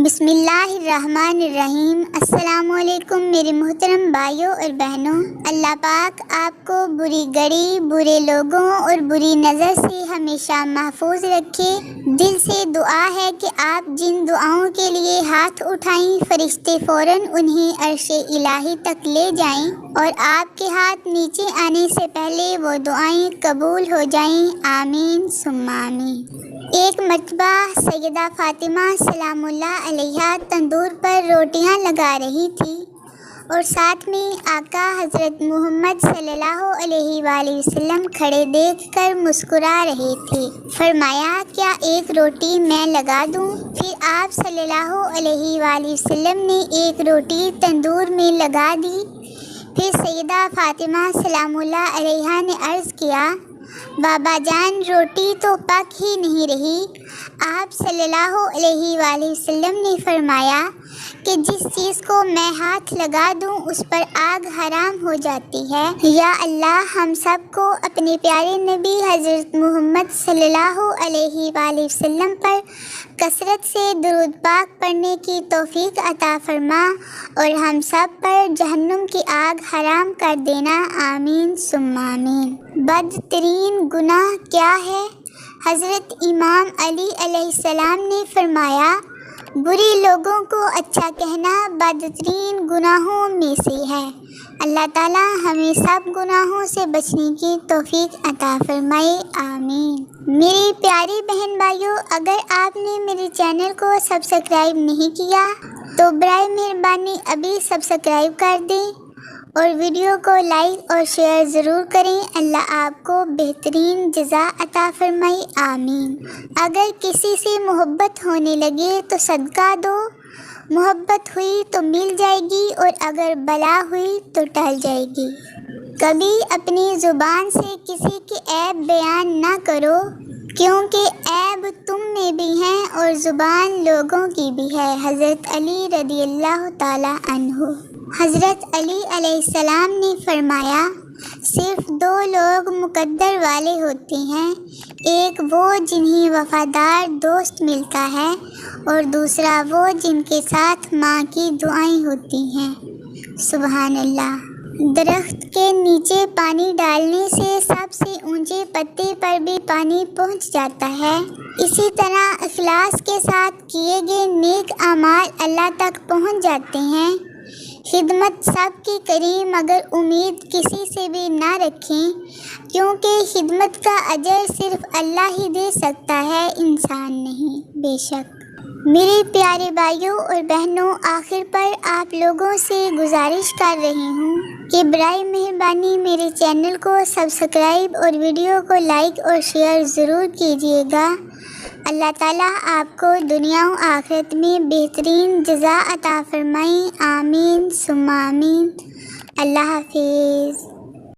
بسم اللہ الرحمن الرحیم۔ السلام علیکم میرے محترم بھائیوں اور بہنوں، اللہ پاک آپ کو بری گھڑی، برے لوگوں اور بری نظر سے ہمیشہ محفوظ رکھے۔ دل سے دعا ہے کہ آپ جن دعاؤں کے لیے ہاتھ اٹھائیں، فرشتے فوراً انہیں عرش الہی تک لے جائیں اور آپ کے ہاتھ نیچے آنے سے پہلے وہ دعائیں قبول ہو جائیں، آمین ثم آمین۔ ایک مرتبہ سیدہ فاطمہ سلام اللہ علیہا تندور پر روٹیاں لگا رہی تھی اور ساتھ میں آقا حضرت محمد صلی اللہ علیہ وآلہ وسلم کھڑے دیکھ کر مسکرا رہے تھے۔ فرمایا، کیا ایک روٹی میں لگا دوں؟ پھر آپ صلی اللہ علیہ وآلہ وسلم نے ایک روٹی تندور میں لگا دی۔ پھر سیدہ فاطمہ سلام اللہ علیہا نے عرض کیا، بابا جان، روٹی تو پک ہی نہیں رہی۔ آپ صلی اللہ علیہ وآلہ وسلم نے فرمایا کہ جس چیز کو میں ہاتھ لگا دوں اس پر آگ حرام ہو جاتی ہے۔ یا اللہ، ہم سب کو اپنے پیارے نبی حضرت محمد صلی اللہ علیہ وآلہ وسلم پر کثرت سے درود پاک پڑھنے کی توفیق عطا فرما اور ہم سب پر جہنم کی آگ حرام کر دینا، آمین ثم آمین۔ بدترین گناہ کیا ہے؟ حضرت امام علی علیہ السلام نے فرمایا، برے لوگوں کو اچھا کہنا بدترین گناہوں میں سے ہے۔ اللہ تعالی ہمیں سب گناہوں سے بچنے کی توفیق عطا فرمائے، آمین۔ میرے پیارے بہن بھائیوں، اگر آپ نے میرے چینل کو سبسکرائب نہیں کیا تو برائے مہربانی ابھی سبسکرائب کر دیں اور ویڈیو کو لائک اور شیئر ضرور کریں۔ اللہ آپ کو بہترین جزا عطا فرمائے، آمین۔ اگر کسی سے محبت ہونے لگے تو صدقہ دو، محبت ہوئی تو مل جائے گی اور اگر بلا ہوئی تو ٹل جائے گی۔ کبھی اپنی زبان سے کسی کے عیب بیان نہ کرو، کیونکہ عیب تم میں بھی ہیں اور زبان لوگوں کی بھی ہے۔ حضرت علی رضی اللہ تعالی عنہ۔ حضرت علی علیہ السلام نے فرمایا، صرف دو لوگ مقدر والے ہوتے ہیں، ایک وہ جنہیں وفادار دوست ملتا ہے اور دوسرا وہ جن کے ساتھ ماں کی دعائیں ہوتی ہیں۔ سبحان اللہ۔ درخت کے نیچے پانی ڈالنے سے سب سے اونچے پتے پر بھی پانی پہنچ جاتا ہے۔ اسی طرح اخلاص کے ساتھ کیے گئے نیک اعمال اللہ تک پہنچ جاتے ہیں۔ خدمت سب کی کریں مگر امید کسی سے بھی نہ رکھیں، کیونکہ خدمت کا اجر صرف اللہ ہی دے سکتا ہے، انسان نہیں۔ بے شک میرے پیارے بھائیوں اور بہنوں، آخر پر آپ لوگوں سے گزارش کر رہی ہوں کہ برائے مہربانی میرے چینل کو سبسکرائب اور ویڈیو کو لائک اور شیئر ضرور کیجیے گا۔ اللہ تعالیٰ آپ کو دنیا و آخرت میں بہترین جزا عطا فرمائیں، آمین ثم آمین۔ اللہ حافظ۔